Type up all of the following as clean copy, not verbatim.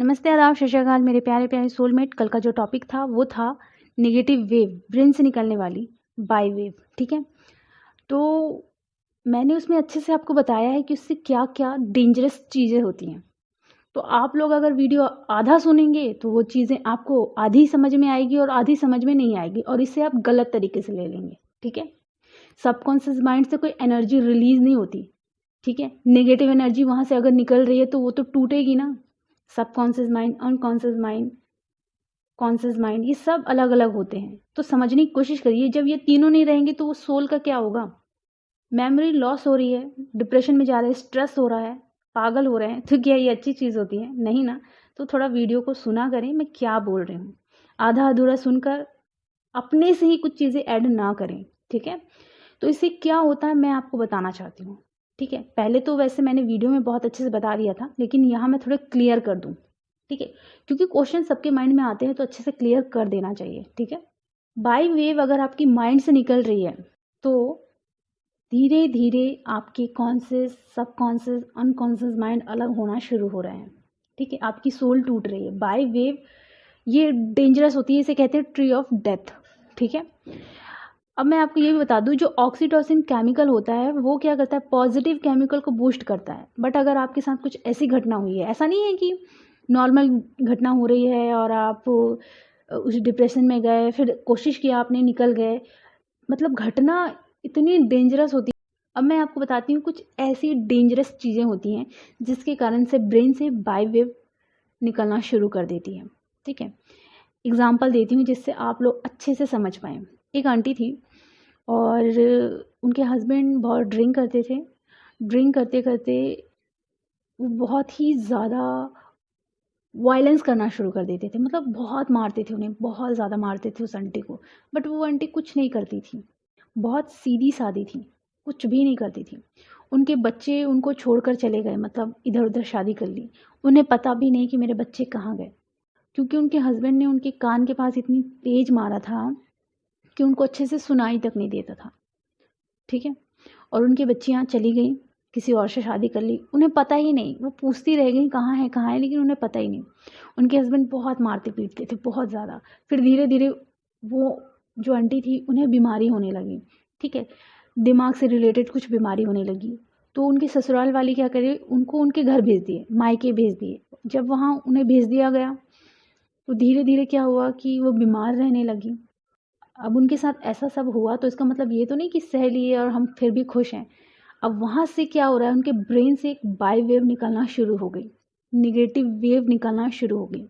नमस्ते, आदाब, सत श्री अकाल मेरे प्यारे प्यारे सोलमेट। कल का जो टॉपिक था वो था नेगेटिव वेव, ब्रेन से निकलने वाली बाय वेव। ठीक है, तो मैंने उसमें अच्छे से आपको बताया है कि उससे क्या क्या डेंजरस चीज़ें होती हैं। तो आप लोग अगर वीडियो आधा सुनेंगे तो वो चीज़ें आपको आधी समझ में आएगी और आधी समझ में नहीं आएगी, और इसे आप गलत तरीके से ले लेंगे। ठीक है, सबकॉन्शियस माइंड से कोई एनर्जी रिलीज नहीं होती। ठीक है, नेगेटिव एनर्जी वहाँ से अगर निकल रही है तो वो तो टूटेगी ना। Subconscious mind, unconscious mind, conscious mind, ये सब अलग अलग होते हैं। तो समझने की कोशिश करिए, जब ये तीनों नहीं रहेंगे तो वो सोल का क्या होगा। मेमोरी लॉस हो रही है, डिप्रेशन में जा रहे हैं, स्ट्रेस हो रहा है, पागल हो रहे हैं, तो क्या ये अच्छी चीज़ होती है? नहीं ना। तो थोड़ा वीडियो को सुना करें मैं क्या बोल रही हूँ। आधा अधूरा सुनकर अपने से ही कुछ चीज़ें ऐड ना करें। ठीक है, तो इससे क्या होता है मैं आपको बताना चाहती हूँ। ठीक है, पहले तो वैसे मैंने वीडियो में बहुत अच्छे से बता दिया था, लेकिन यहाँ मैं थोड़ा क्लियर कर दूँ। ठीक है, क्योंकि क्वेश्चन सबके माइंड में आते हैं तो अच्छे से क्लियर कर देना चाहिए। ठीक है, बाय वेव अगर आपकी माइंड से निकल रही है तो धीरे धीरे आपके कॉन्शियस, सबकॉन्शियस, अनकॉन्शियस माइंड अलग होना शुरू हो रहे हैं। ठीक है, आपकी सोल टूट रही है। बाय वेव ये डेंजरस होती है, इसे कहते हैं ट्री ऑफ डेथ। ठीक है, अब मैं आपको ये भी बता दूं, जो ऑक्सीटोसिन केमिकल होता है वो क्या करता है, पॉजिटिव केमिकल को बूस्ट करता है। बट अगर आपके साथ कुछ ऐसी घटना हुई है, ऐसा नहीं है कि नॉर्मल घटना हो रही है और आप उस डिप्रेशन में गए, फिर कोशिश किया आपने, निकल गए, मतलब घटना इतनी डेंजरस होती है। अब मैं आपको बताती हूँ कुछ ऐसी डेंजरस चीज़ें होती हैं जिसके कारण से ब्रेन से बाय वेव निकलना शुरू कर देती है। ठीक है, एग्जाम्पल देती हूँ जिससे आप लोग अच्छे से समझ पाएँ। एक आंटी थी और उनके हस्बैंड बहुत ड्रिंक करते थे। ड्रिंक करते करते वो बहुत ही ज़्यादा वायलेंस करना शुरू कर देते थे, मतलब बहुत मारते थे उन्हें, बहुत ज़्यादा मारते थे उस आंटी को। बट वो आंटी कुछ नहीं करती थी, बहुत सीधी सादी थी, कुछ भी नहीं करती थी। उनके बच्चे उनको छोड़कर चले गए, मतलब इधर उधर शादी कर ली। उन्हें पता भी नहीं कि मेरे बच्चे कहाँ गए, क्योंकि उनके हस्बैंड ने उनके कान के पास इतनी तेज मारा था कि उनको अच्छे से सुनाई तक नहीं देता था। ठीक है, और उनकी बच्चियाँ चली गई, किसी और से शादी कर ली, उन्हें पता ही नहीं। वो पूछती रह गई कहाँ है, लेकिन उन्हें पता ही नहीं। उनके हस्बैंड बहुत मारते पीटते थे, बहुत ज़्यादा। फिर धीरे धीरे वो जो आंटी थी उन्हें बीमारी होने लगी। ठीक है, दिमाग से रिलेटेड कुछ बीमारी होने लगी। तो उनके ससुराल वाले क्या करे, उनको उनके घर भेज दिए, मायके भेज दिए। जब वहाँ उन्हें भेज दिया गया तो धीरे धीरे क्या हुआ कि वो बीमार रहने लगी। अब उनके साथ ऐसा सब हुआ तो इसका मतलब ये तो नहीं कि सह लिए और हम फिर भी खुश हैं। अब वहाँ से क्या हो रहा है, उनके ब्रेन से एक बाय वेव निकलना शुरू हो गई, नेगेटिव वेव निकलना शुरू हो गई।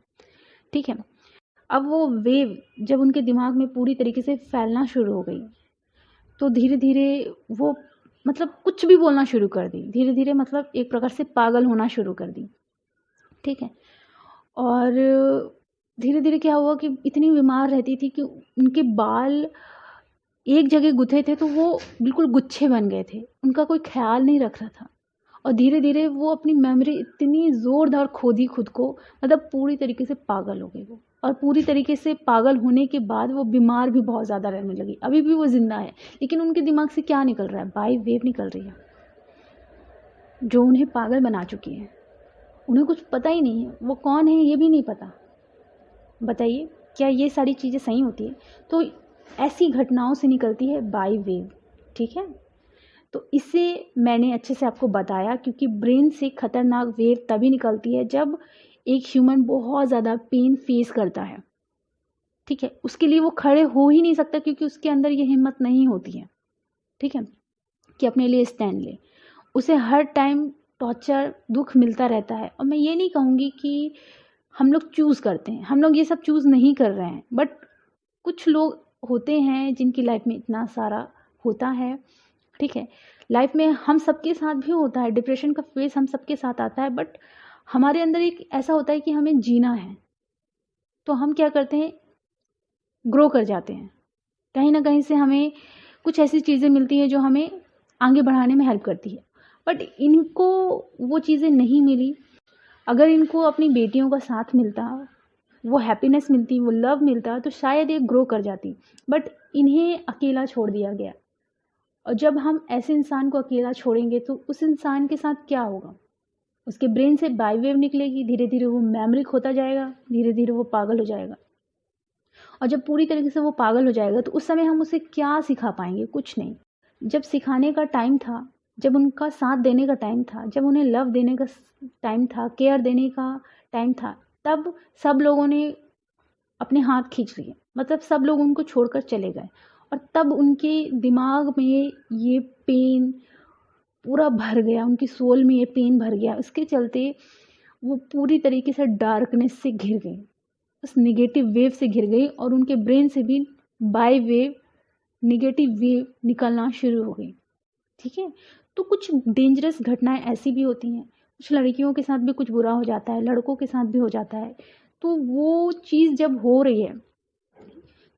ठीक है, अब वो वेव जब उनके दिमाग में पूरी तरीके से फैलना शुरू हो गई तो धीरे धीरे वो मतलब कुछ भी बोलना शुरू कर दी। धीरे धीरे मतलब एक प्रकार से पागल होना शुरू कर दी। ठीक है, और धीरे धीरे क्या हुआ कि इतनी बीमार रहती थी कि उनके बाल एक जगह गुथे थे तो वो बिल्कुल गुच्छे बन गए थे, उनका कोई ख्याल नहीं रख रहा था। और धीरे धीरे वो अपनी मेमोरी इतनी ज़ोरदार खो दी खुद को, मतलब पूरी तरीके से पागल हो गई वो। और पूरी तरीके से पागल होने के बाद वो बीमार भी बहुत ज़्यादा रहने लगी। अभी भी वो ज़िंदा है, लेकिन उनके दिमाग से क्या निकल रहा है, बाय वेव निकल रही है जो उन्हें पागल बना चुकी है। उन्हें कुछ पता ही नहीं है वो कौन है, ये भी नहीं पता। बताइए, क्या ये सारी चीज़ें सही होती है? तो ऐसी घटनाओं से निकलती है बाय वेव। ठीक है, तो इसे मैंने अच्छे से आपको बताया, क्योंकि ब्रेन से खतरनाक वेव तभी निकलती है जब एक ह्यूमन बहुत ज़्यादा पेन फेस करता है। ठीक है, उसके लिए वो खड़े हो ही नहीं सकता, क्योंकि उसके अंदर ये हिम्मत नहीं होती है। ठीक है, कि अपने लिए स्टैंड ले। उसे हर टाइम टॉर्चर, दुख मिलता रहता है। और मैं ये नहीं कहूँगी कि हम लोग चूज़ करते हैं, हम लोग ये सब चूज़ नहीं कर रहे हैं, बट कुछ लोग होते हैं जिनकी लाइफ में इतना सारा होता है। ठीक है, लाइफ में हम सबके साथ भी होता है, डिप्रेशन का फेस हम सबके साथ आता है। बट हमारे अंदर एक ऐसा होता है कि हमें जीना है, तो हम क्या करते हैं, ग्रो कर जाते हैं। कहीं ना कहीं से हमें कुछ ऐसी चीज़ें मिलती हैं जो हमें आगे बढ़ाने में हेल्प करती है। बट इनको वो चीज़ें नहीं मिली। अगर इनको अपनी बेटियों का साथ मिलता, वो हैप्पीनेस मिलती, वो लव मिलता, तो शायद ये ग्रो कर जाती। बट इन्हें अकेला छोड़ दिया गया। और जब हम ऐसे इंसान को अकेला छोड़ेंगे तो उस इंसान के साथ क्या होगा? उसके ब्रेन से बाई वेव निकलेगी, धीरे धीरे वो मेमोरी खोता जाएगा, धीरे धीरे वो पागल हो जाएगा। और जब पूरी तरीके से वो पागल हो जाएगा तो उस समय हम उसे क्या सिखा पाएंगे? कुछ नहीं। जब सिखाने का टाइम था, जब उनका साथ देने का टाइम था, जब उन्हें लव देने का टाइम था, केयर देने का टाइम था, तब सब लोगों ने अपने हाथ खींच लिए, मतलब सब लोग उनको छोड़कर चले गए। और तब उनके दिमाग में ये पेन पूरा भर गया, उनकी सोल में ये पेन भर गया। उसके चलते वो पूरी तरीके से डार्कनेस से घिर गई, उस निगेटिव वेव से घिर गई, और उनके ब्रेन से भी बाय वेव निगेटिव वेव निकलना शुरू हो गई। ठीक है, तो कुछ डेंजरस घटनाएं ऐसी भी होती हैं, कुछ लड़कियों के साथ भी कुछ बुरा हो जाता है, लड़कों के साथ भी हो जाता है। तो वो चीज़ जब हो रही है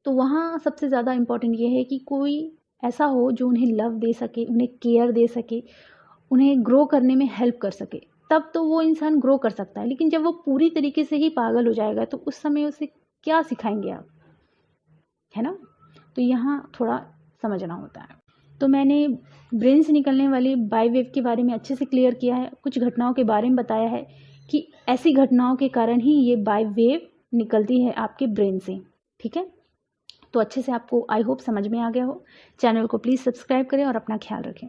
तो वहाँ सबसे ज़्यादा इम्पॉर्टेंट ये है कि कोई ऐसा हो जो उन्हें लव दे सके, उन्हें केयर दे सके, उन्हें ग्रो करने में हेल्प कर सके, तब तो वो इंसान ग्रो कर सकता है। लेकिन जब वो पूरी तरीके से ही पागल हो जाएगा तो उस समय उसे क्या सिखाएंगे आप, है ना? तो यहाँ थोड़ा समझना होता है। तो मैंने ब्रेन से निकलने वाली बाई वेव के बारे में अच्छे से क्लियर किया है, कुछ घटनाओं के बारे में बताया है कि ऐसी घटनाओं के कारण ही ये बाई वेव निकलती है आपके ब्रेन से। ठीक है, तो अच्छे से आपको आई होप समझ में आ गया हो। चैनल को प्लीज़ सब्सक्राइब करें और अपना ख्याल रखें।